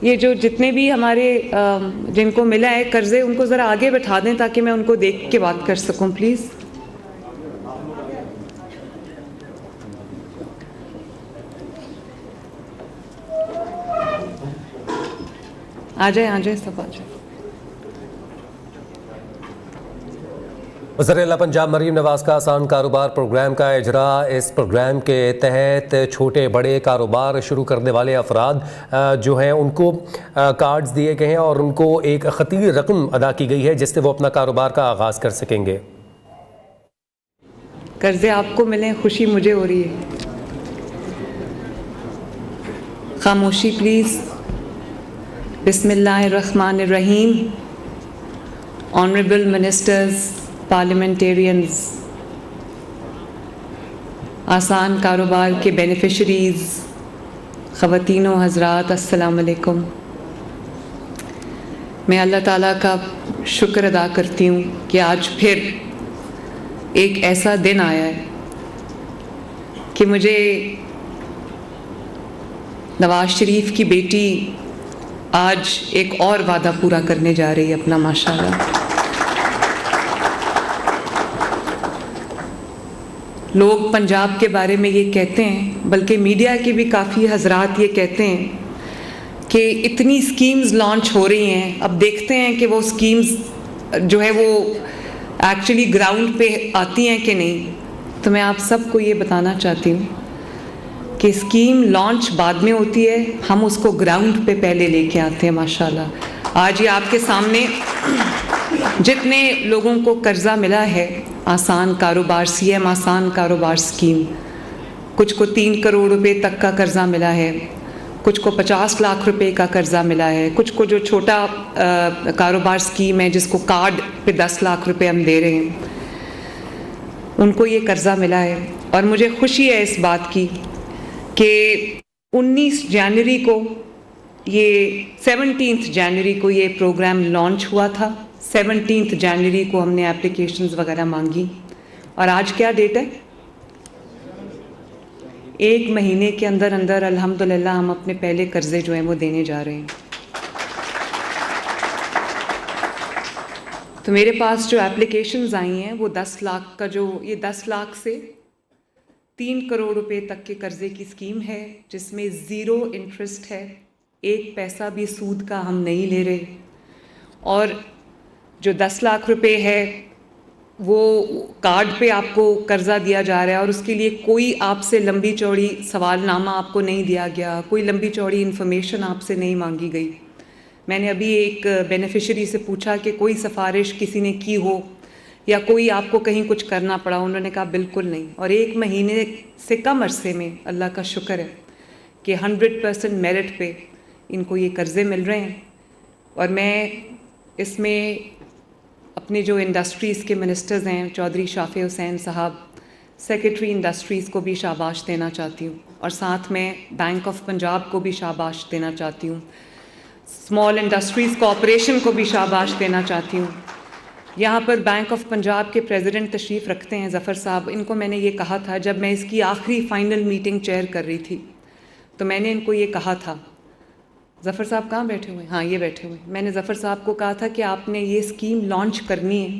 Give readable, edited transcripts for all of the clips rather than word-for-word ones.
یہ جو جتنے بھی ہمارے جن کو ملا ہے قرضے، ان کو ذرا آگے بٹھا دیں تاکہ میں ان کو دیکھ کے بات کر سکوں پلیز. آ جائیں سب آ جائیں. وزیر اعلیٰ پنجاب مریم نواز کا آسان کاروبار پروگرام کا اجرا. اس پروگرام کے تحت چھوٹے بڑے کاروبار شروع کرنے والے افراد جو ہیں ان کو کارڈز دیے گئے ہیں اور ان کو ایک خطیر رقم ادا کی گئی ہے جس سے وہ اپنا کاروبار کا آغاز کر سکیں گے. قرضے آپ کو ملیں، خوشی مجھے ہو رہی ہے. خاموشی پلیز. بسم اللہ الرحمن الرحیم. آنریبل منسٹرز، پارلیمنٹیرینز، آسان کاروبار کے بینیفیشریز، خواتین و حضرات، السلام علیکم. میں اللہ تعالیٰ کا شکر ادا کرتی ہوں کہ آج پھر ایک ایسا دن آیا ہے کہ مجھے نواز شریف کی بیٹی آج ایک اور وعدہ پورا کرنے جا رہی ہے اپنا، ماشاءاللہ. لوگ پنجاب کے بارے میں یہ کہتے ہیں، بلکہ میڈیا کے بھی کافی حضرات یہ کہتے ہیں کہ اتنی سکیمز لانچ ہو رہی ہیں، اب دیکھتے ہیں کہ وہ سکیمز جو ہے وہ ایکچولی گراؤنڈ پہ آتی ہیں کہ نہیں. تو میں آپ سب کو یہ بتانا چاہتی ہوں کہ اسکیم لانچ بعد میں ہوتی ہے، ہم اس کو گراؤنڈ پہ پہلے لے کے آتے ہیں ماشاءاللہ. آج یہ آپ کے سامنے جتنے لوگوں کو قرضہ ملا ہے، آسان کاروبار سی ایم آسان کاروبار اسکیم، کچھ کو 3 کروڑ روپے تک کا قرضہ ملا ہے، کچھ کو 50 لاکھ روپے کا قرضہ ملا ہے، کچھ کو جو چھوٹا کاروبار اسکیم ہے جس کو کارڈ پہ 10 لاکھ روپے ہم دے رہے ہیں، ان کو یہ قرضہ ملا ہے. اور مجھے خوشی ہے اس بات کی کہ 19 جنوری کو یہ 17 جنوری کو یہ پروگرام لانچ ہوا تھا. 17 جنوری کو ہم نے اپلیکیشنز وغیرہ مانگی اور آج کیا ڈیٹ ہے؟ 1 مہینے کے اندر اندر الحمدللہ ہم اپنے پہلے قرضے جو ہیں وہ دینے جا رہے ہیں. تو میرے پاس جو اپلیکیشنز آئی ہیں وہ 10 لاکھ کا، جو یہ 10 لاکھ سے 3 کروڑ روپے تک کے قرضے کی اسکیم ہے جس میں 0 انٹرسٹ ہے، 1 پیسہ بھی سود کا ہم نہیں لے رہے. اور جو 10 لاکھ روپے ہے وہ کارڈ پہ آپ کو قرضہ دیا جا رہا ہے اور اس کے لیے کوئی آپ سے لمبی چوڑی سوال نامہ آپ کو نہیں دیا گیا، کوئی لمبی چوڑی انفارمیشن آپ سے نہیں مانگی گئی. میں نے ابھی ایک بینیفیشری سے پوچھا کہ کوئی سفارش کسی نے کی ہو یا کوئی آپ کو کہیں کچھ کرنا پڑا، انہوں نے کہا بالکل نہیں. اور 1 مہینے سے کم عرصے میں اللہ کا شکر ہے کہ 100% میرٹ پہ ان کو یہ قرضے مل رہے ہیں. اور میں اس میں اپنے جو انڈسٹریز کے منسٹرز ہیں چودھری شافع حسین صاحب، سیکرٹری انڈسٹریز کو بھی شاباش دینا چاہتی ہوں، اور ساتھ میں بینک آف پنجاب کو بھی شاباش دینا چاہتی ہوں، اسمال انڈسٹریز کارپوریشن کو بھی شاباش دینا چاہتی ہوں. یہاں پر بینک آف پنجاب کے پریزیڈنٹ تشریف رکھتے ہیں ظفر صاحب. ان کو میں نے یہ کہا تھا جب میں اس کی آخری فائنل میٹنگ چیئر کر رہی تھی، تو میں نے ان کو یہ کہا تھا، ظفر صاحب کہاں بیٹھے ہوئے ہیں؟ ہاں یہ بیٹھے ہوئے ہیں. میں نے ظفر صاحب کو کہا تھا کہ آپ نے یہ اسکیم لانچ کرنی ہے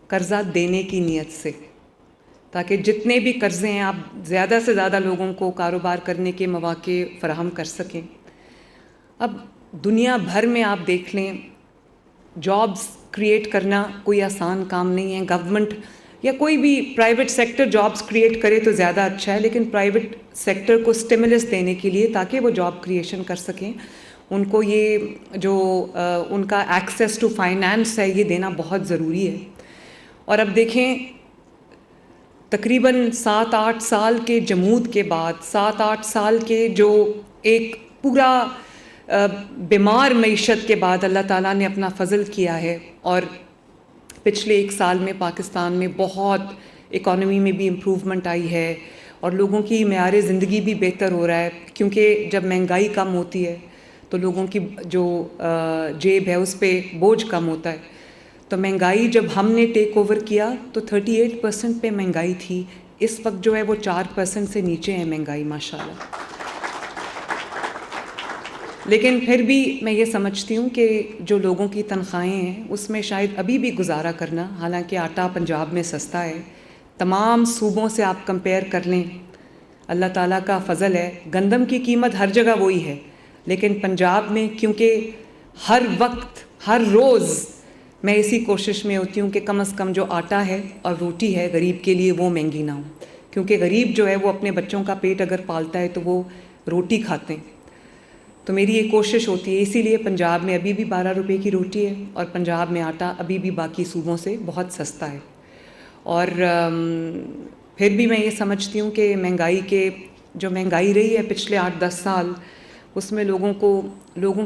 قرضہ دینے کی نیت سے، تاکہ جتنے بھی قرضے ہیں آپ زیادہ سے زیادہ لوگوں کو کاروبار کرنے کے مواقع فراہم کر سکیں. اب دنیا بھر میں آپ دیکھ لیں، جابز کریٹ کرنا کوئی آسان کام نہیں ہے. گورنمنٹ یا کوئی بھی پرائیویٹ سیکٹر جابز کریٹ کرے تو زیادہ اچھا ہے، لیکن پرائیویٹ سیکٹر کو سٹیمولس دینے کے لیے تاکہ وہ جاب کریشن کر سکیں، ان کو یہ جو ان کا ایکسیس ٹو فائنانس ہے یہ دینا بہت ضروری ہے. اور اب دیکھیں تقریباً 7-8 سال کے جمود کے بعد، 7-8 سال کے جو ایک پورا بیمار معیشت کے بعد اللہ تعالیٰ نے اپنا فضل کیا ہے، اور پچھلے 1 سال میں پاکستان میں بہت اکانومی میں بھی امپروومنٹ آئی ہے اور لوگوں کی معیار زندگی بھی بہتر ہو رہا ہے، کیونکہ جب مہنگائی کم ہوتی ہے تو لوگوں کی جو جیب ہے اس پہ بوجھ کم ہوتا ہے. تو مہنگائی جب ہم نے ٹیک اوور کیا تو 38% پہ مہنگائی تھی، اس وقت جو ہے وہ 4% سے نیچے ہے مہنگائی ماشاءاللہ. لیکن پھر بھی میں یہ سمجھتی ہوں کہ جو لوگوں کی تنخواہیں ہیں اس میں شاید ابھی بھی گزارا کرنا، حالانکہ آٹا پنجاب میں سستا ہے، تمام صوبوں سے آپ کمپیئر کر لیں، اللہ تعالیٰ کا فضل ہے، گندم کی قیمت ہر جگہ وہی ہے، لیکن پنجاب میں کیونکہ ہر وقت ہر روز میں اسی کوشش میں ہوتی ہوں کہ کم از کم جو آٹا ہے اور روٹی ہے غریب کے لیے وہ مہنگی نہ ہو، کیونکہ غریب جو ہے وہ اپنے بچوں کا پیٹ اگر پالتا ہے تو وہ روٹی کھاتے ہیں. تو میری یہ کوشش ہوتی ہے، اسی لیے پنجاب میں ابھی بھی 12 روپے کی روٹی ہے اور پنجاب میں آٹا ابھی بھی باقی صوبوں سے بہت سستا ہے. اور پھر بھی میں یہ سمجھتی ہوں کہ جو مہنگائی رہی ہے پچھلے 8-10 سال، اس میں لوگوں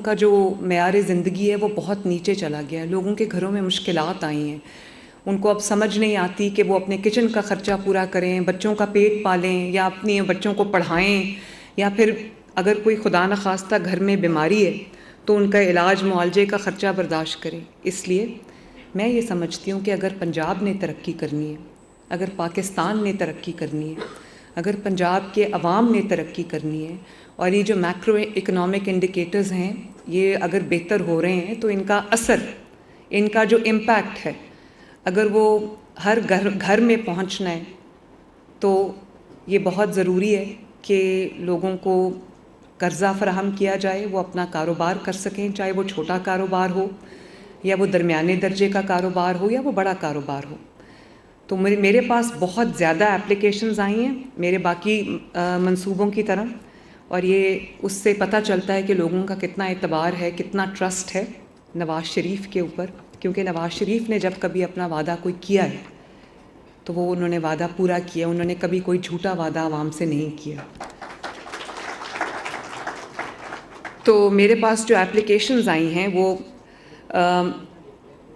کا جو معیار زندگی ہے وہ بہت نیچے چلا گیا ہے. لوگوں کے گھروں میں مشکلات آئی ہیں، ان کو اب سمجھ نہیں آتی کہ وہ اپنے کچن کا خرچہ پورا کریں، بچوں کا پیٹ پالیں یا اپنی بچوں کو پڑھائیں، یا پھر اگر کوئی خدا نخواستہ گھر میں بیماری ہے تو ان کا علاج معالجے کا خرچہ برداشت کریں. اس لیے میں یہ سمجھتی ہوں کہ اگر پنجاب نے ترقی کرنی ہے، اگر پاکستان نے ترقی کرنی ہے، اگر پنجاب کے عوام نے ترقی کرنی ہے، اور یہ جو میکرو اکنامک انڈیکیٹرز ہیں یہ اگر بہتر ہو رہے ہیں تو ان کا اثر، ان کا جو امپیکٹ ہے، اگر وہ ہر گھر میں پہنچنا ہے تو یہ بہت ضروری ہے کہ لوگوں کو قرضہ فراہم کیا جائے، وہ اپنا کاروبار کر سکیں، چاہے وہ چھوٹا کاروبار ہو یا وہ درمیانے درجے کا کاروبار ہو یا وہ بڑا کاروبار ہو. تو میرے پاس بہت زیادہ اپلیکیشنز آئی ہیں میرے باقی منصوبوں کی طرح، اور یہ اس سے پتہ چلتا ہے کہ لوگوں کا کتنا اعتبار ہے، کتنا ٹرسٹ ہے نواز شریف کے اوپر، کیونکہ نواز شریف نے جب کبھی اپنا وعدہ کوئی کیا ہے تو وہ انہوں نے وعدہ پورا کیا، انہوں نے کبھی کوئی جھوٹا وعدہ عوام سے نہیں کیا. تو میرے پاس جو اپلیکیشنز آئی ہیں وہ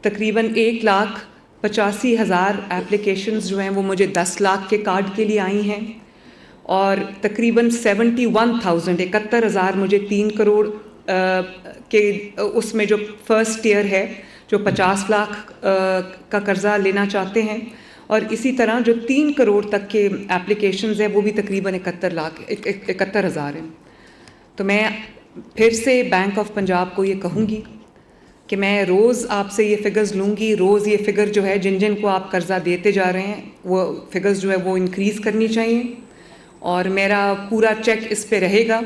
تقریباً 1,85,000 اپلیکیشنز جو ہیں وہ مجھے 10 لاکھ کے کارڈ کے لیے آئی ہیں، اور تقریباً 71,000 مجھے 3 کروڑ کے اس میں جو فرسٹ ایئر ہے جو 50 لاکھ کا قرضہ لینا چاہتے ہیں، اور اسی طرح جو 3 کروڑ تک کے اپلیکیشنز ہیں وہ بھی تقریباً 71,000 ہیں. تو میں پھر سے بینک آف پنجاب کو یہ کہوں گی کہ میں روز آپ سے یہ فگرز لوں گی، روز یہ فگر جو ہے جن کو آپ قرضہ دیتے جا رہے ہیں وہ فگرز جو ہے وہ انکریز کرنی چاہیے، اور میرا پورا چیک اس پہ رہے گا،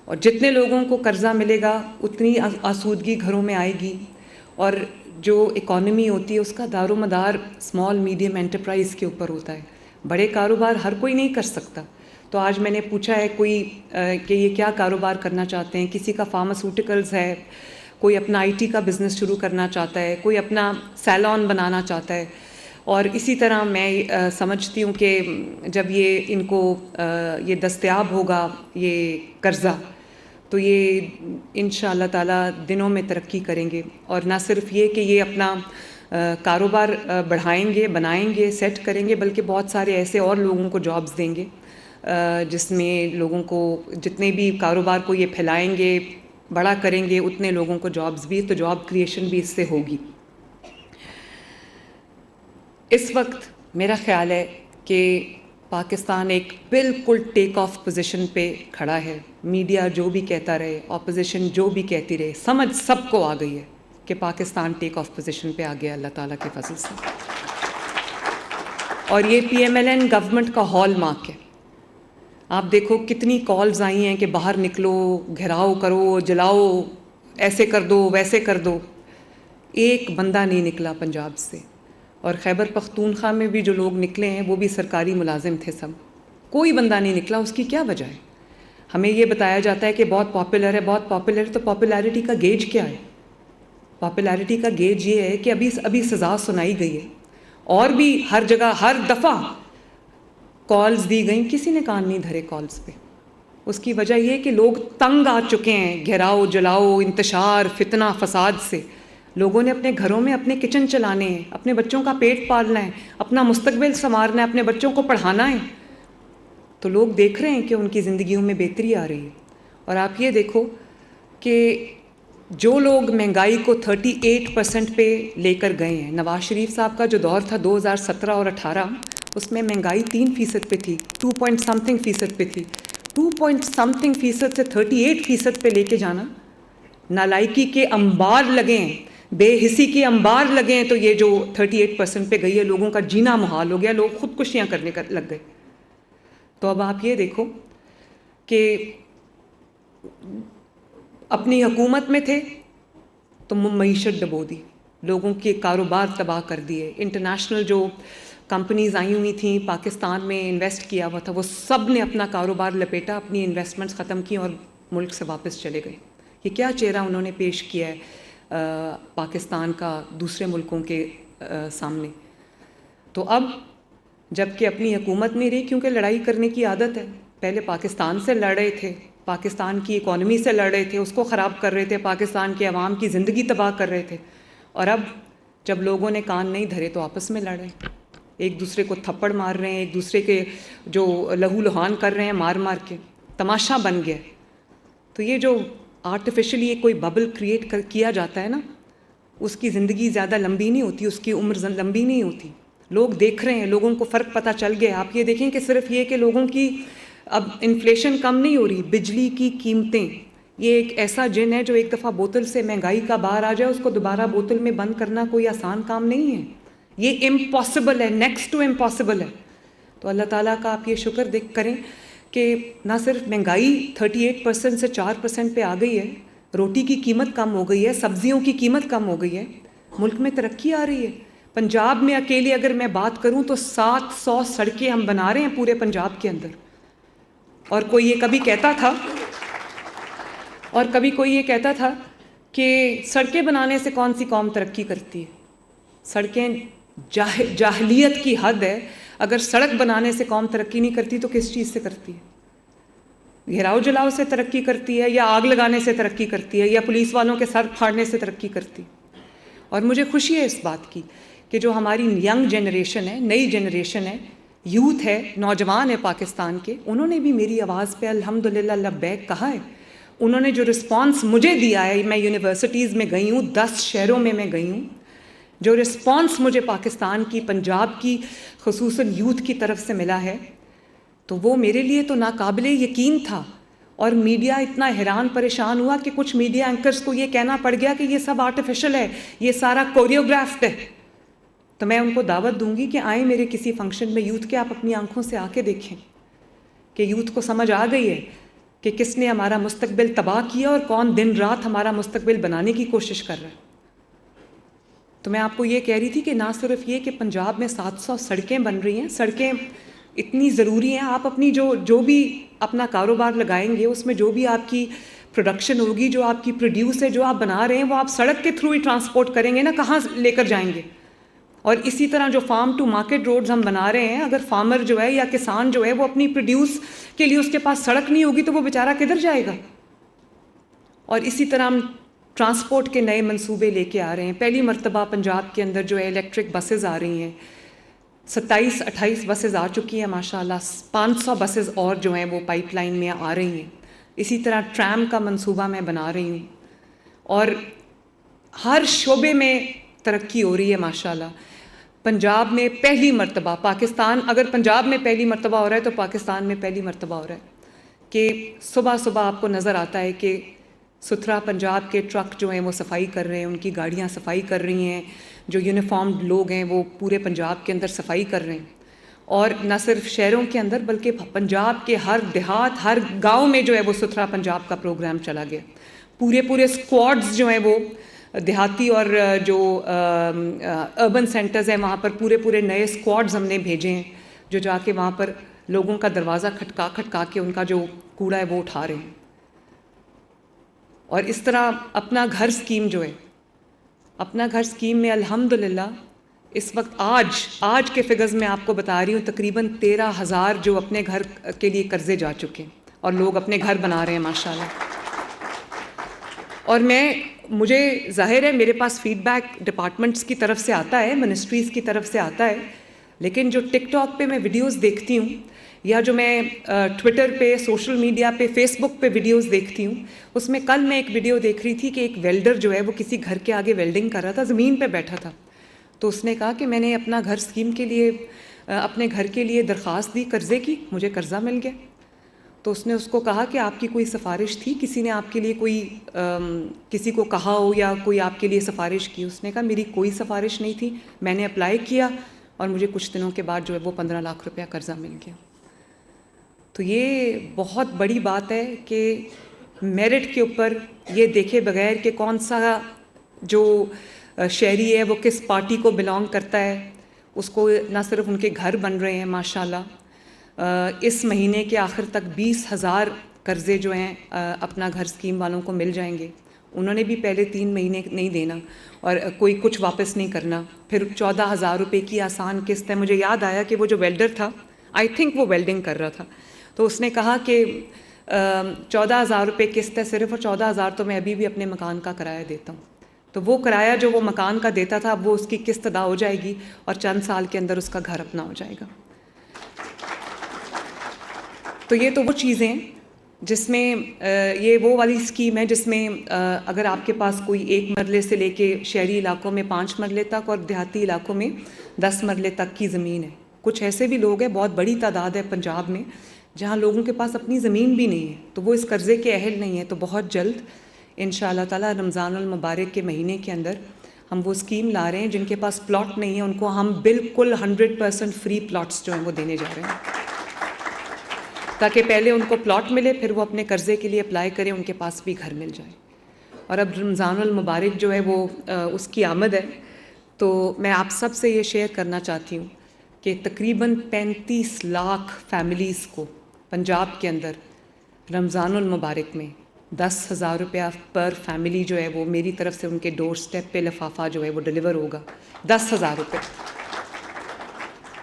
اور جتنے لوگوں کو قرضہ ملے گا اتنی آسودگی گھروں میں آئے گی. اور جو اکانومی ہوتی ہے اس کا دار و مدار اسمال میڈیم انٹرپرائز کے اوپر ہوتا ہے، بڑے کاروبار ہر کوئی نہیں کر سکتا. تو آج میں نے پوچھا ہے کہ یہ کیا کاروبار کرنا چاہتے ہیں، کسی کا فارماسیوٹیکلز ہے، کوئی اپنا IT کا بزنس شروع کرنا چاہتا ہے، کوئی اپنا سیلون بنانا چاہتا ہے. اور اسی طرح میں سمجھتی ہوں کہ جب یہ ان کو یہ دستیاب ہوگا یہ قرضہ تو یہ انشاءاللہ تعالیٰ دنوں میں ترقی کریں گے، اور نہ صرف یہ کہ یہ اپنا کاروبار بڑھائیں گے، بنائیں گے، سیٹ کریں گے، بلکہ بہت سارے ایسے اور لوگوں کو جابز دیں گے، جس میں لوگوں کو جتنے بھی کاروبار کو یہ پھیلائیں گے، بڑا کریں گے، اتنے لوگوں کو جابز بھی، تو جاب کریشن بھی اس سے ہوگی. اس وقت میرا خیال ہے کہ پاکستان ایک بالکل ٹیک آف پوزیشن پہ کھڑا ہے. میڈیا جو بھی کہتا رہے، اپوزیشن جو بھی کہتی رہے، سمجھ سب کو آ گئی ہے کہ پاکستان ٹیک آف پوزیشن پہ آ گیا اللہ تعالیٰ کے فضل سے. اور یہ PMLN گورنمنٹ کا ہال مارک ہے. آپ دیکھو کتنی کالز آئی ہیں کہ باہر نکلو، گھیراؤ کرو، جلاؤ، ایسے کر دو، ویسے کر دو. ایک بندہ نہیں نکلا پنجاب سے. اور خیبر پختونخوا میں بھی جو لوگ نکلے ہیں وہ بھی سرکاری ملازم تھے سب. کوئی بندہ نہیں نکلا. اس کی کیا وجہ ہے؟ ہمیں یہ بتایا جاتا ہے کہ بہت پاپولر ہے، بہت پاپولر. تو پاپولیرٹی کا گیج کیا ہے؟ پاپولیرٹی کا گیج یہ ہے کہ ابھی سزا سنائی گئی ہے، اور بھی ہر جگہ ہر دفعہ کالز دی گئیں، کسی نے کان نہیں دھرے کالز پہ. اس کی وجہ یہ ہے کہ لوگ تنگ آ چکے ہیں گھیراؤ، جلاؤ، انتشار، فتنہ، فساد سے. لوگوں نے اپنے گھروں میں اپنے کچن چلانے ہیں، اپنے بچوں کا پیٹ پالنا ہے، اپنا مستقبل سنوارنا ہے، اپنے بچوں کو پڑھانا ہے. تو لوگ دیکھ رہے ہیں کہ ان کی زندگیوں میں بہتری آ رہی ہے. اور آپ یہ دیکھو کہ جو لوگ مہنگائی کو 38% پہ لے کر گئے ہیں، نواز شریف صاحب کا جو دور تھا 2017 اور 18، اس میں مہنگائی 3% پہ تھی، 2 point something فیصد پہ تھی. 2 point something فیصد سے 38% پہ لے کے جانا نالائکی کے انبار لگے ہیں, بے حسی کے انبار لگے ہیں, تو یہ جو 38% پہ گئی ہے, لوگوں کا جینا محال ہو گیا, لوگ خودکشیاں کرنے لگ گئے. تو اب آپ یہ دیکھو کہ اپنی حکومت میں تھے تو معیشت ڈبو دی, لوگوں کے کاروبار تباہ کر دیے, انٹرنیشنل جو کمپنیز آئی ہوئی تھیں پاکستان میں انویسٹ کیا ہوا تھا, وہ سب نے اپنا کاروبار لپیٹا, اپنی انویسٹمنٹس ختم کی اور ملک سے واپس چلے گئے. یہ کیا چہرہ انہوں نے پیش کیا ہے پاکستان کا دوسرے ملکوں کے سامنے. تو اب جب کہ اپنی حکومت نہیں رہی, کیونکہ لڑائی کرنے کی عادت ہے, پہلے پاکستان سے لڑ رہے تھے, پاکستان کی اکانومی سے لڑ رہے تھے, اس کو خراب کر رہے تھے, پاکستان کے عوام کی زندگی تباہ کر رہے تھے, اور اب جب لوگوں نے کان نہیں دھرے تو آپس میں لڑ رہے ہیں, ایک دوسرے کو تھپڑ مار رہے ہیں, ایک دوسرے کے جو لہو لہان کر رہے ہیں مار مار کے, تماشا بن گیا. تو یہ جو آرٹیفیشلی ایک کوئی ببل کریٹ کیا جاتا ہے نا, اس کی زندگی زیادہ لمبی نہیں ہوتی, اس کی عمر لمبی نہیں ہوتی. لوگ دیکھ رہے ہیں, لوگوں کو فرق پتہ چل گیا. آپ یہ دیکھیں کہ صرف یہ کہ لوگوں کی اب انفلیشن کم نہیں ہو رہی, بجلی کی قیمتیں, یہ ایک ایسا جن ہے جو ایک دفعہ بوتل سے مہنگائی کا باہر آ جائے, اس کو دوبارہ بوتل میں بند کرنا کوئی آسان کام نہیں ہے, یہ امپاسبل ہے, نیکسٹ ٹو امپاسبل ہے. تو اللہ تعالیٰ کا آپ یہ شکر کریں کہ نہ صرف مہنگائی 38% سے 4% پہ آ گئی ہے, روٹی کی قیمت کم ہو گئی ہے, سبزیوں کی قیمت کم ہو گئی ہے, ملک میں ترقی آ رہی ہے. پنجاب میں اکیلے اگر میں بات کروں تو 700 سڑکیں ہم بنا رہے ہیں پورے پنجاب کے اندر. اور کوئی یہ کبھی کہتا تھا کہ سڑکیں بنانے سے کون سی قوم ترقی کرتی ہے. سڑکیں جاہلیت کی حد ہے, اگر سڑک بنانے سے قوم ترقی نہیں کرتی تو کس چیز سے کرتی ہے؟ گھیراؤ جلاؤ سے ترقی کرتی ہے, یا آگ لگانے سے ترقی کرتی ہے, یا پولیس والوں کے سر پھاڑنے سے ترقی کرتی ہے. اور مجھے خوشی ہے اس بات کی کہ جو ہماری ینگ جنریشن ہے, نئی جنریشن ہے, یوتھ ہے, نوجوان ہے پاکستان کے, انہوں نے بھی میری آواز پہ الحمدللہ لبیک کہا ہے. انہوں نے جو رسپانس مجھے دیا ہے, میں یونیورسٹیز میں گئی ہوں, 10 شہروں میں گئی ہوں, جو رسپانس مجھے پاکستان کی, پنجاب کی خصوصاً یوتھ کی طرف سے ملا ہے, تو وہ میرے لیے تو ناقابل یقین تھا. اور میڈیا اتنا حیران پریشان ہوا کہ کچھ میڈیا اینکرز کو یہ کہنا پڑ گیا کہ یہ سب آرٹیفیشل ہے, یہ سارا کوریوگرافڈ ہے. تو میں ان کو دعوت دوں گی کہ آئیں میرے کسی فنکشن میں یوتھ کے, آپ اپنی آنکھوں سے آ کے دیکھیں کہ یوتھ کو سمجھ آ گئی ہے کہ کس نے ہمارا مستقبل تباہ کیا اور کون دن رات ہمارا مستقبل بنانے کی کوشش کر رہا ہے. تو میں آپ کو یہ کہہ رہی تھی کہ نہ صرف یہ کہ پنجاب میں 700 سڑکیں بن رہی ہیں, سڑکیں اتنی ضروری ہیں, آپ اپنی جو بھی اپنا کاروبار لگائیں گے, اس میں جو بھی آپ کی پروڈکشن ہوگی, جو آپ کی پروڈیوس ہے, جو آپ بنا رہے ہیں, وہ آپ سڑک کے تھرو ہی ٹرانسپورٹ کریں گے نا, کہاں لے کر جائیں گے. اور اسی طرح جو فارم ٹو مارکیٹ روڈز ہم بنا رہے ہیں, اگر فارمر جو ہے یا کسان جو ہے وہ اپنی پروڈیوس کے لیے اس کے پاس سڑک نہیں ہوگی تو وہ بیچارہ کدھر جائے گا. اور اسی طرح ہم ٹرانسپورٹ کے نئے منصوبے لے کے آ رہے ہیں. پہلی مرتبہ پنجاب کے اندر جو ہے الیکٹرک بسز آ رہی ہیں, 27-28 بسز آ چکی ہیں ماشاءاللہ, 500 بسز اور جو ہیں وہ پائپ لائن میں آ رہی ہیں. اسی طرح ٹرام کا منصوبہ میں بنا رہی ہوں, اور ہر شعبے میں ترقی ہو رہی ہے ماشاءاللہ. پنجاب میں پہلی مرتبہ, پاکستان اگر پنجاب میں پہلی مرتبہ ہو رہا ہے تو پاکستان میں پہلی مرتبہ ہو رہا ہے کہ صبح صبح آپ کو نظر آتا ہے کہ ستھرا پنجاب کے ٹرک جو ہیں وہ صفائی کر رہے ہیں, ان کی گاڑیاں صفائی کر رہی ہیں, جو یونیفارمڈ لوگ ہیں وہ پورے پنجاب کے اندر صفائی کر رہے ہیں. اور نہ صرف شہروں کے اندر بلکہ پنجاب کے ہر دیہات, ہر گاؤں میں جو ہے وہ ستھرا پنجاب کا پروگرام چلا گیا. پورے اسکواڈز جو ہیں وہ دیہاتی اور جو اربن سینٹرز ہیں وہاں پر پورے نئے اسکواڈز ہم نے بھیجے ہیں, جو جا کے وہاں پر لوگوں کا دروازہ کھٹکا کے ان کا جو کوڑا ہے وہ اٹھا رہے ہیں. اور اس طرح اپنا گھر اسکیم جو ہے, اپنا گھر اسکیم میں الحمدللہ اس وقت آج کے فگرز میں آپ کو بتا رہی ہوں, تقریباً 13,000 جو اپنے گھر کے لیے قرضے جا چکے ہیں, اور لوگ اپنے گھر بنا رہے ہیں ماشاءاللہ. اور مجھے ظاہر ہے میرے پاس فیڈ بیک ڈپارٹمنٹس کی طرف سے آتا ہے, منسٹریز کی طرف سے آتا ہے, لیکن جو ٹک ٹاک پہ میں ویڈیوز دیکھتی ہوں, یا جو میں ٹویٹر پہ, سوشل میڈیا پہ, فیس بک پہ ویڈیوز دیکھتی ہوں, اس میں کل میں ایک ویڈیو دیکھ رہی تھی کہ ایک ویلڈر جو ہے وہ کسی گھر کے آگے ویلڈنگ کر رہا تھا, زمین پہ بیٹھا تھا. تو اس نے کہا کہ میں نے اپنا گھر اسکیم کے لیے, اپنے گھر کے لیے درخواست دی قرضے کی, مجھے قرضہ مل گیا. تو اس نے اس کو کہا کہ آپ کی کوئی سفارش تھی, کسی نے آپ کے لیے کوئی کسی کو کہا ہو یا کوئی آپ کے لیے سفارش کی؟ اس نے کہا میری کوئی سفارش نہیں تھی, میں نے اپلائی کیا اور مجھے کچھ دنوں کے بعد جو ہے وہ 15 لاکھ روپیہ قرضہ مل گیا. تو یہ بہت بڑی بات ہے کہ میرٹ کے اوپر یہ دیکھے بغیر کہ کون سا جو شہری ہے وہ کس پارٹی کو بلانگ کرتا ہے, اس کو نہ صرف ان کے گھر بن رہے ہیں ماشاءاللہ, اس مہینے کے آخر تک 20,000 قرضے جو ہیں اپنا گھر اسکیم والوں کو مل جائیں گے. انہوں نے بھی پہلے 3 مہینے نہیں دینا اور کوئی کچھ واپس نہیں کرنا. پھر 14,000 روپے کی آسان قسط ہے. مجھے یاد آیا کہ وہ جو ویلڈر تھا, آئی تھنک وہ ویلڈنگ کر رہا تھا, تو اس نے کہا کہ 14,000 روپے قسط ہے صرف, اور 14,000 تو میں ابھی بھی اپنے مکان کا کرایہ دیتا ہوں. تو وہ کرایہ جو وہ مکان کا دیتا تھا اب وہ اس کی قسط ادا ہو جائے گی اور چند سال کے اندر اس کا گھر اپنا ہو جائے گا. تو یہ تو وہ چیزیں جس میں یہ وہ والی اسکیم ہے جس میں اگر آپ کے پاس کوئی 1 مرلے سے لے کے شہری علاقوں میں 5 مرلے تک اور دیہاتی علاقوں میں 10 مرلے تک کی زمین ہے. کچھ ایسے بھی لوگ ہیں, بہت بڑی تعداد ہے پنجاب میں, جہاں لوگوں کے پاس اپنی زمین بھی نہیں ہے, تو وہ اس قرضے کے اہل نہیں ہیں. تو بہت جلد انشاءاللہ تعالیٰ رمضان المبارک کے مہینے کے اندر ہم وہ اسکیم لا رہے ہیں. جن کے پاس پلاٹ نہیں ہے ان کو ہم بالکل 100% فری پلاٹس جو ہیں وہ دینے جا رہے ہیں, تاکہ پہلے ان کو پلاٹ ملے, پھر وہ اپنے قرضے کے لیے اپلائی کریں, ان کے پاس بھی گھر مل جائے. اور اب رمضان المبارک جو ہے وہ اس کی آمد ہے, تو میں آپ سب سے یہ شیئر کرنا چاہتی ہوں کہ تقریباً 35 لاکھ فیملیز کو پنجاب کے اندر رمضان المبارک میں 10,000 روپیہ پر فیملی جو ہے وہ میری طرف سے ان کے ڈور سٹیپ پہ لفافہ جو ہے وہ ڈلیور ہوگا. 10,000 روپے.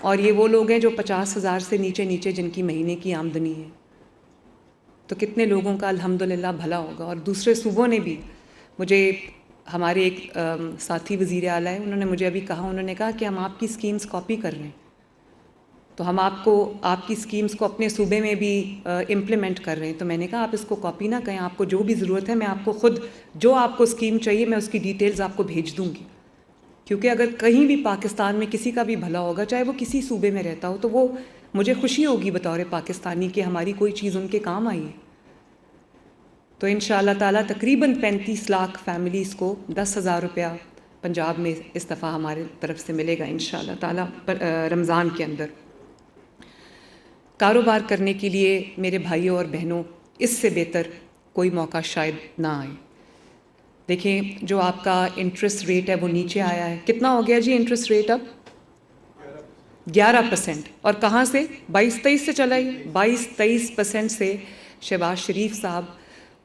اور یہ وہ لوگ ہیں جو 50,000 سے نیچے جن کی مہینے کی آمدنی ہے. تو کتنے لوگوں کا الحمدللہ بھلا ہوگا. اور دوسرے صوبوں نے بھی, مجھے ہمارے ایک ساتھی وزیر اعلیٰ ہیں, انہوں نے مجھے ابھی کہا, انہوں نے کہا کہ ہم آپ کی اسکیمز کاپی کر رہے ہیں, تو ہم آپ کی اسکیمز کو اپنے صوبے میں بھی امپلیمنٹ کر رہے ہیں. تو میں نے کہا آپ اس کو کاپی نہ کریں, آپ کو جو بھی ضرورت ہے میں آپ کو خود جو آپ کو اسکیم چاہیے میں اس کی ڈیٹیلز آپ کو بھیج دوں گی. کیونکہ اگر کہیں بھی پاکستان میں کسی کا بھی بھلا ہوگا, چاہے وہ کسی صوبے میں رہتا ہو, تو وہ مجھے خوشی ہوگی بطور پاکستانی کہ ہماری کوئی چیز ان کے کام آئی ہے. تو انشاءاللہ تعالیٰ تقریباً 35 لاکھ فیملیز کو 10,000 روپیہ پنجاب میں اس دفعہ ہمارے طرف سے ملے گا انشاءاللہ تعالیٰ رمضان کے اندر. کاروبار کرنے کے لیے میرے بھائیوں اور بہنوں اس سے بہتر کوئی موقع شاید نہ آئے. دیکھیں جو آپ کا انٹرسٹ ریٹ ہے وہ نیچے آیا ہے. کتنا ہو گیا جی انٹرسٹ ریٹ؟ اب 11%. اور کہاں سے؟ 22-23 سے چلا ہی. 22-23% سے شہباز شریف صاحب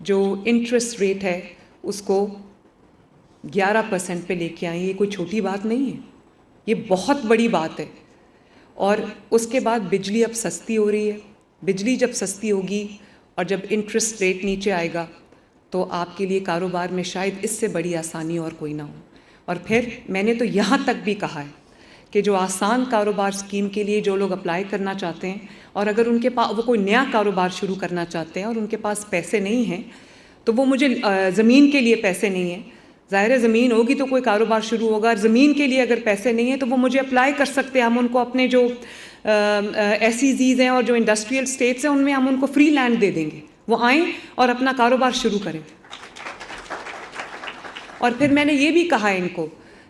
جو انٹرسٹ ریٹ ہے اس کو 11% پہ لے کے آئیں. یہ کوئی چھوٹی بات نہیں ہے, یہ بہت بڑی بات ہے. اور اس کے بعد بجلی اب سستی ہو رہی ہے. بجلی جب سستی ہوگی اور جب انٹرسٹ ریٹ نیچے آئے گا تو آپ کے لیے کاروبار میں شاید اس سے بڑی آسانی اور کوئی نہ ہو. اور پھر میں نے تو یہاں تک بھی کہا ہے کہ جو آسان کاروبار اسکیم کے لیے جو لوگ اپلائی کرنا چاہتے ہیں, اور اگر ان کے پاس وہ کوئی نیا کاروبار شروع کرنا چاہتے ہیں اور ان کے پاس پیسے نہیں ہیں, تو وہ مجھے زمین کے لیے پیسے نہیں ہیں, ظاہر ہے زمین ہوگی تو کوئی کاروبار شروع ہوگا. زمین کے لیے اگر پیسے نہیں ہیں تو وہ مجھے اپلائی کر سکتے ہیں. ہم ان کو اپنے جو SEZs ہیں اور جو انڈسٹریل اسٹیٹس ہیں ان میں ہم ان کو فری لینڈ دے دیں گے, وہ آئیں اور اپنا کاروبار شروع کریں. اور پھر میں نے یہ بھی کہا ان کو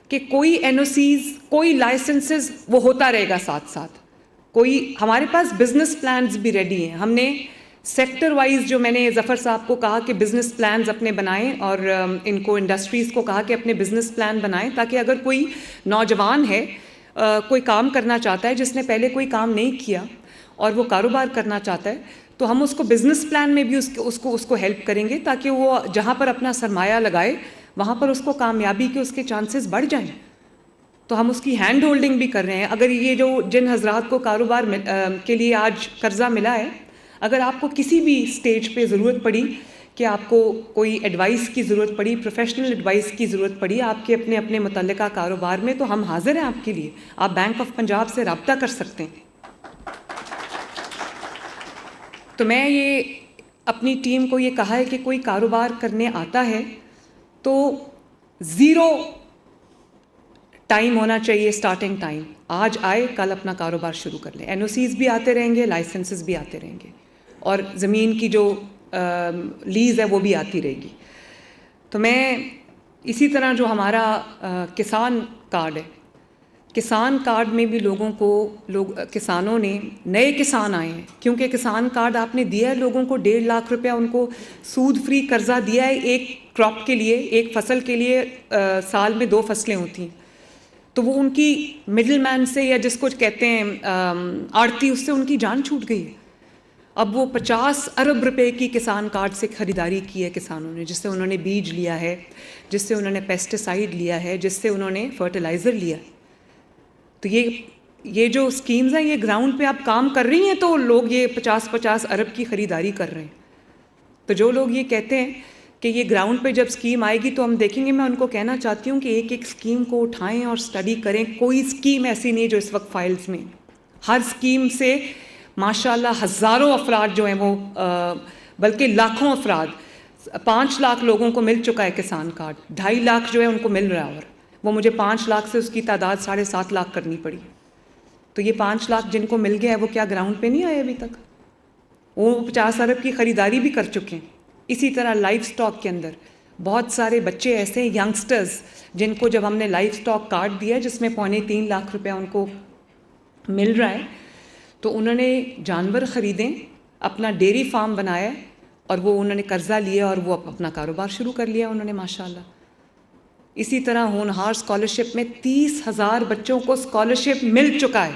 کہ کوئی NOCs کوئی لائسنسز وہ ہوتا رہے گا ساتھ ساتھ. کوئی ہمارے پاس بزنس پلانز بھی ریڈی ہیں. ہم نے سیکٹر وائز جو میں نے ظفر صاحب کو کہا کہ بزنس پلانز اپنے بنائیں, اور ان کو انڈسٹریز کو کہا کہ اپنے بزنس پلان بنائیں, تاکہ اگر کوئی نوجوان ہے کوئی کام کرنا چاہتا ہے جس نے پہلے کوئی کام نہیں کیا اور وہ کاروبار کرنا چاہتا ہے, تو ہم اس کو بزنس پلان میں بھی اس کو ہیلپ کریں گے, تاکہ وہ جہاں پر اپنا سرمایہ لگائے وہاں پر اس کو کامیابی کے اس کے چانسز بڑھ جائیں. تو ہم اس کی ہینڈ ہولڈنگ بھی کر رہے ہیں. اگر یہ جو جن حضرات کو کاروبار کے لیے آج قرضہ ملا ہے, اگر آپ کو کسی بھی سٹیج پہ ضرورت پڑی کہ آپ کو کوئی ایڈوائس کی ضرورت پڑی, پروفیشنل ایڈوائس کی ضرورت پڑی آپ کے اپنے متعلقہ کاروبار میں, تو ہم حاضر ہیں آپ کے لیے. آپ بینک آف پنجاب سے رابطہ کر سکتے ہیں. تو میں یہ اپنی ٹیم کو یہ کہا ہے کہ کوئی کاروبار کرنے آتا ہے تو 0 ٹائم ہونا چاہیے, سٹارٹنگ ٹائم. آج آئے کل اپنا کاروبار شروع کر لیں. NOCs بھی آتے رہیں گے, لائسنسز بھی آتے رہیں گے. اور زمین کی جو لیز ہے وہ بھی آتی رہے گی. تو میں اسی طرح جو ہمارا کسان کارڈ ہے، کسان کارڈ میں بھی لوگوں کو کسانوں نے، نئے کسان آئے ہیں، کیونکہ کسان کارڈ آپ نے دیا ہے لوگوں کو 1.5 لاکھ روپیہ ان کو سود فری قرضہ دیا ہے ایک کراپ کے لیے، ایک فصل کے لیے. سال میں 2 فصلیں ہوتی ہیں، تو وہ ان کی مڈل مین سے یا جس کو کہتے ہیں آڑتی، اس سے ان کی جان چھوٹ گئی ہے. اب وہ 50 ارب روپے کی کسان کارڈ سے خریداری کی ہے کسانوں نے، جس سے انہوں نے بیج لیا ہے، جس سے انہوں نے پیسٹیسائیڈ لیا ہے، جس سے انہوں نے فرٹیلائزر لیا. تو یہ جو اسکیمز ہیں یہ گراؤنڈ پہ آپ کام کر رہی ہیں، تو لوگ یہ 50 ارب کی خریداری کر رہے ہیں. تو جو لوگ یہ کہتے ہیں کہ یہ گراؤنڈ پہ جب اسکیم آئے گی تو ہم دیکھیں گے، میں ان کو کہنا چاہتی ہوں کہ ایک ایک اسکیم کو اٹھائیں اور اسٹڈی کریں. کوئی اسکیم ایسی نہیں جو اس وقت فائلز میں، ہر اسکیم سے ماشاءاللہ ہزاروں افراد جو ہیں وہ بلکہ لاکھوں افراد، 5 لاکھ لوگوں کو مل چکا ہے کسان کارڈ، 2.5 لاکھ جو ہے ان کو مل رہا ہے، اور وہ مجھے 5 لاکھ سے اس کی تعداد 7.5 لاکھ کرنی پڑی. تو یہ 5 لاکھ جن کو مل گیا ہے وہ کیا گراؤنڈ پہ نہیں آئے ابھی تک؟ وہ 50 ارب کی خریداری بھی کر چکے ہیں. اسی طرح لائف سٹاک کے اندر بہت سارے بچے ایسے ہیں، ینگسٹرز، جن کو جب ہم نے لائف سٹاک کارڈ دیا جس میں 3.25 لاکھ روپیہ ان کو مل رہا ہے، تو انہوں نے جانور خریدیں، اپنا ڈیری فارم بنایا اور وہ انہوں نے قرضہ لیا اور وہ اپنا کاروبار شروع کر لیا انہوں نے ماشاءاللہ. اسی طرح ہونہار اسکالرشپ میں 30,000 بچوں کو اسکالرشپ مل چکا ہے،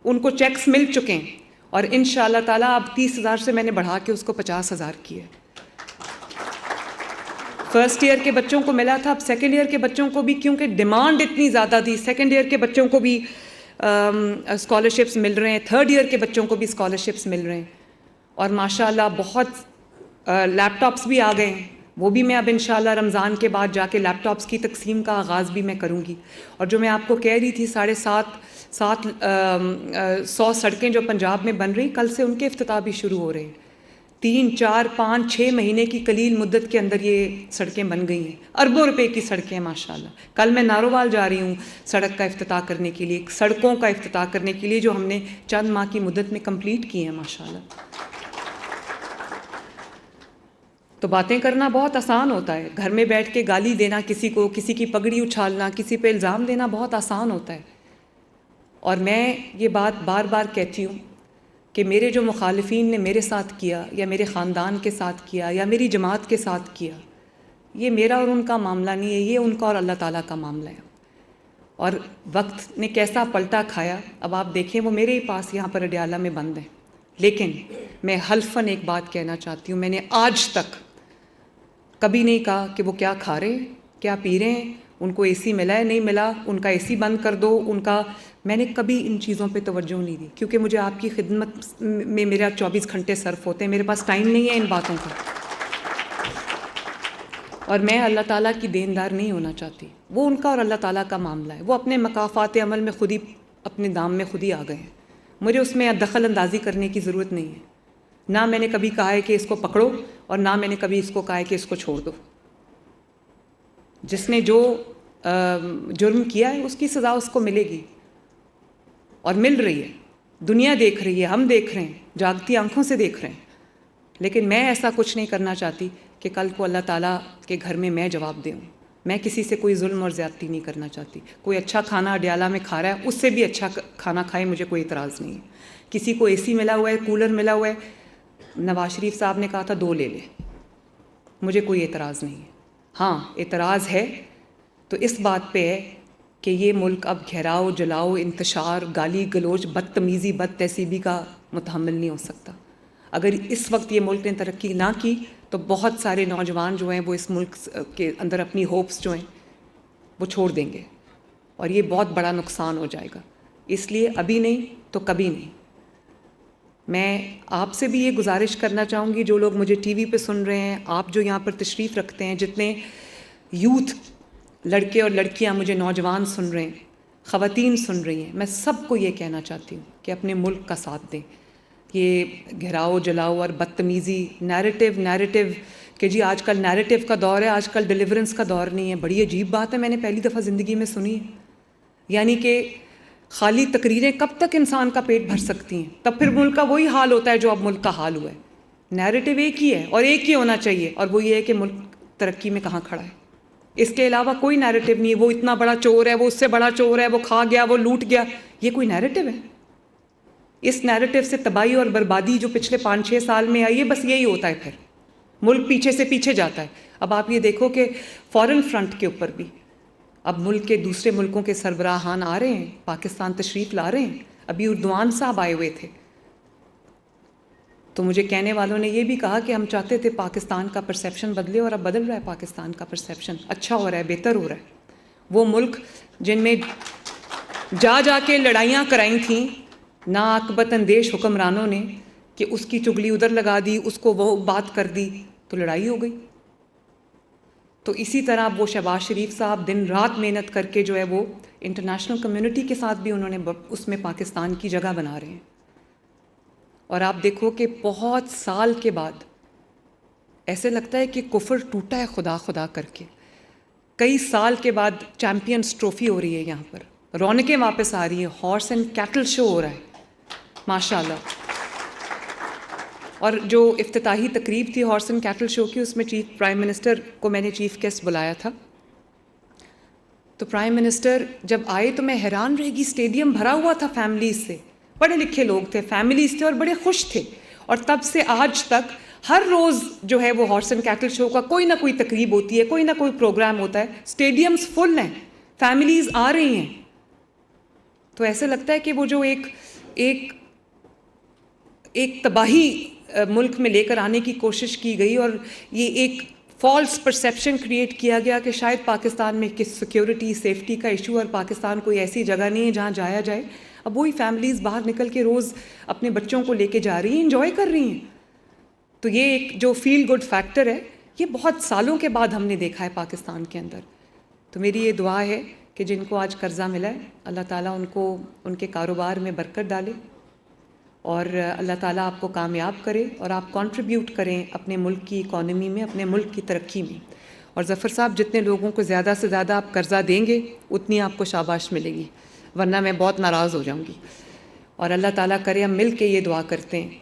ان کو چیکس مل چکے ہیں، اور انشاءاللہ تعالیٰ اب 30,000 سے میں نے بڑھا کے اس کو 50,000 کیا ہے. فرسٹ ایئر کے بچوں کو ملا تھا، اب سیکنڈ ایئر کے بچوں کو بھی، کیونکہ ڈیمانڈ اتنی زیادہ تھی، سیکنڈ ایئر کے بچوں کو بھی اسکالرشپس مل رہے ہیں، تھرڈ ایئر کے بچوں کو بھی اسکالرشپس مل رہے ہیں. اور ماشاءاللہ بہت لیپ ٹاپس بھی آ گئے ہیں، وہ بھی میں اب انشاءاللہ رمضان کے بعد جا کے لیپ ٹاپس کی تقسیم کا آغاز بھی میں کروں گی. اور جو میں آپ کو کہہ رہی تھی 750 سڑکیں جو پنجاب میں بن رہی، کل سے ان کے افتتاح بھی شروع ہو رہے ہیں. 3 4 5 6 مہینے کی قلیل مدت کے اندر یہ سڑکیں بن گئی ہیں، اربوں روپے کی سڑکیں ماشاءاللہ. کل میں نارووال جا رہی ہوں سڑک کا افتتاح کرنے کے لیے، سڑکوں کا افتتاح کرنے کے لیے جو ہم نے چند ماہ کی مدت میں کمپلیٹ کی ہیں ماشاءاللہ. تو باتیں کرنا بہت آسان ہوتا ہے، گھر میں بیٹھ کے گالی دینا کسی کو، کسی کی پگڑی اچھالنا، کسی پہ الزام دینا بہت آسان ہوتا ہے. اور میں یہ بات بار بار کہتی ہوں کہ میرے جو مخالفین نے میرے ساتھ کیا، یا میرے خاندان کے ساتھ کیا، یا میری جماعت کے ساتھ کیا، یہ میرا اور ان کا معاملہ نہیں ہے، یہ ان کا اور اللہ تعالیٰ کا معاملہ ہے. اور وقت نے کیسا پلٹا کھایا، اب آپ دیکھیں وہ میرے ہی پاس یہاں پر اڈیالہ میں بند ہیں. لیکن میں حلفاً ایک بات کہنا چاہتی ہوں، میں نے آج تک کبھی نہیں کہا کہ وہ کیا کھا رہے ہیں، کیا پی رہے ہیں، ان کو اے سی ملا ہے نہیں ملا، ان کا اے سی بند کر دو، ان کا، میں نے کبھی ان چیزوں پہ توجہ نہیں دی، کیونکہ مجھے آپ کی خدمت میں میرا 24 گھنٹے صرف ہوتے ہیں، میرے پاس ٹائم نہیں ہے ان باتوں کا. اور میں اللہ تعالیٰ کی دیندار نہیں ہونا چاہتی، وہ ان کا اور اللہ تعالیٰ کا معاملہ ہے. وہ اپنے مکافات عمل میں خود ہی، اپنے دام میں خود ہی آ گئے ہیں، مجھے اس میں دخل اندازی کرنے کی ضرورت نہیں ہے. نہ میں نے کبھی کہا ہے کہ اس کو پکڑو، اور نہ میں نے کبھی اس کو کہا ہے کہ اس کو چھوڑ دو. جس نے جو جرم کیا ہے اس کی سزا اس کو ملے گی، اور مل رہی ہے. دنیا دیکھ رہی ہے، ہم دیکھ رہے ہیں، جاگتی آنکھوں سے دیکھ رہے ہیں. لیکن میں ایسا کچھ نہیں کرنا چاہتی کہ کل کو اللہ تعالیٰ کے گھر میں میں جواب دوں. میں کسی سے کوئی ظلم اور زیادتی نہیں کرنا چاہتی. کوئی اچھا کھانا اڈیالہ میں کھا رہا ہے، اس سے بھی اچھا کھانا کھائے، مجھے کوئی اعتراض نہیں ہے. کسی کو اے سی ملا ہوا ہے، کولر ملا ہوا ہے، نواز شریف صاحب نے کہا تھا 2 لے لے، مجھے کوئی اعتراض نہیں ہے. ہاں اعتراض ہے تو اس بات پہ ہے کہ یہ ملک اب گھیراؤ، جلاؤ، انتشار، گالی گلوچ، بدتمیزی، بد تہذیبی کا متحمل نہیں ہو سکتا. اگر اس وقت یہ ملک نے ترقی نہ کی تو بہت سارے نوجوان جو ہیں وہ اس ملک کے اندر اپنی ہوپس جو ہیں وہ چھوڑ دیں گے، اور یہ بہت بڑا نقصان ہو جائے گا. اس لیے ابھی نہیں تو کبھی نہیں. میں آپ سے بھی یہ گزارش کرنا چاہوں گی، جو لوگ مجھے ٹی وی پہ سن رہے ہیں، آپ جو یہاں پر تشریف رکھتے ہیں، جتنے یوتھ، لڑکے اور لڑکیاں، مجھے نوجوان سن رہے ہیں، خواتین سن رہی ہیں، میں سب کو یہ کہنا چاہتی ہوں کہ اپنے ملک کا ساتھ دیں. یہ گھراؤ، جلاؤ اور بدتمیزی، نیریٹو کہ جی آج کل نیریٹو کا دور ہے، آج کل ڈیلیورنس کا دور نہیں ہے، بڑی عجیب بات ہے، میں نے پہلی دفعہ زندگی میں سنی ہے. یعنی کہ خالی تقریریں کب تک انسان کا پیٹ بھر سکتی ہیں؟ تب پھر ملک کا وہی حال ہوتا ہے جو اب ملک کا حال ہوا ہے. نیریٹو ایک ہی ہے اور ایک ہی ہونا چاہیے، اور وہ یہ ہے کہ ملک ترقی میں کہاں کھڑا ہے. اس کے علاوہ کوئی نیریٹو نہیں ہے. وہ اتنا بڑا چور ہے، وہ اس سے بڑا چور ہے، وہ کھا گیا، وہ لوٹ گیا، یہ کوئی نیریٹو ہے؟ اس نیریٹو سے تباہی اور بربادی جو پچھلے 5-6 سال میں آئی ہے، بس یہی ہوتا ہے. پھر ملک پیچھے سے پیچھے جاتا ہے. اب آپ یہ دیکھو کہ فورن فرنٹ کے اوپر بھی اب ملک کے دوسرے ملکوں کے سربراہان آ رہے ہیں، پاکستان تشریف لا رہے ہیں. ابھی اردوان صاحب آئے ہوئے تھے، تو مجھے کہنے والوں نے یہ بھی کہا کہ ہم چاہتے تھے پاکستان کا پرسیپشن بدلے، اور اب بدل رہا ہے. پاکستان کا پرسیپشن اچھا ہو رہا ہے، بہتر ہو رہا ہے. وہ ملک جن میں جا کے لڑائیاں کرائیں تھیں نا عاقبت اندیش حکمرانوں نے، کہ اس کی چگلی ادھر لگا دی، اس کو وہ بات کر دی، تو لڑائی ہو گئی. تو اسی طرح وہ شہباز شریف صاحب دن رات محنت کر کے جو ہے وہ انٹرنیشنل کمیونٹی کے ساتھ بھی انہوں نے اس میں پاکستان کی جگہ بنا رہے ہیں. اور آپ دیکھو کہ بہت سال کے بعد ایسے لگتا ہے کہ کفر ٹوٹا ہے خدا خدا کر کے. کئی سال کے بعد چیمپئنز ٹرافی ہو رہی ہے یہاں پر، رونقیں واپس آ رہی ہیں، ہارس اینڈ کیٹل شو ہو رہا ہے ماشاءاللہ. اور جو افتتاحی تقریب تھی ہارس اینڈ کیٹل شو کی، اس میں پرائم منسٹر کو میں نے چیف گیسٹ بلایا تھا. تو پرائم منسٹر جب آئے تو میں حیران رہ گئی. اسٹیڈیم بھرا ہوا تھا فیملیز سے، پڑھے لکھے لوگ تھے، فیملیز تھے، اور بڑے خوش تھے. اور تب سے آج تک ہر روز جو ہے وہ ہارس اینڈ کیٹل شو کا کوئی نہ کوئی تقریب ہوتی ہے، کوئی نہ کوئی پروگرام ہوتا ہے. اسٹیڈیمز فل ہیں، فیملیز آ رہی ہیں. تو ایسے لگتا ہے کہ وہ جو ایک تباہی ملک میں لے کر آنے کی کوشش کی گئی، اور یہ ایک فالس پرسیپشن کریٹ کیا گیا کہ شاید پاکستان میں کس سیکیورٹی سیفٹی کا ایشو، اور پاکستان کوئی ایسی جگہ نہیں ہے جہاں جایا جائے. اب وہی فیملیز باہر نکل کے روز اپنے بچوں کو لے کے جا رہی ہیں، انجوائے کر رہی ہیں. تو یہ ایک جو فیل گڈ فیکٹر ہے، یہ بہت سالوں کے بعد ہم نے دیکھا ہے پاکستان کے اندر. تو میری یہ دعا ہے کہ جن کو آج قرضہ ملا ہے، اللہ تعالیٰ ان کو ان کے کاروبار میں برکت ڈالے، اور اللہ تعالیٰ آپ کو کامیاب کرے، اور آپ کنٹریبیوٹ کریں اپنے ملک کی اکانومی میں، اپنے ملک کی ترقی میں. اور ظفر صاحب، جتنے لوگوں کو زیادہ سے زیادہ آپ قرضہ دیں گے اتنی آپ کو شاباش ملے گی، ورنہ میں بہت ناراض ہو جاؤں گی. اور اللہ تعالیٰ کرے ہم مل کے یہ دعا کرتے ہیں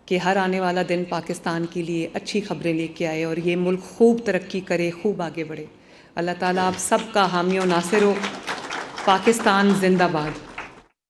کہ ہر آنے والا دن پاکستان کے لیے اچھی خبریں لے کے آئے، اور یہ ملک خوب ترقی کرے، خوب آگے بڑھے. اللہ تعالیٰ آپ سب کا حامی و ناصر ہو. پاکستان زندہ باد.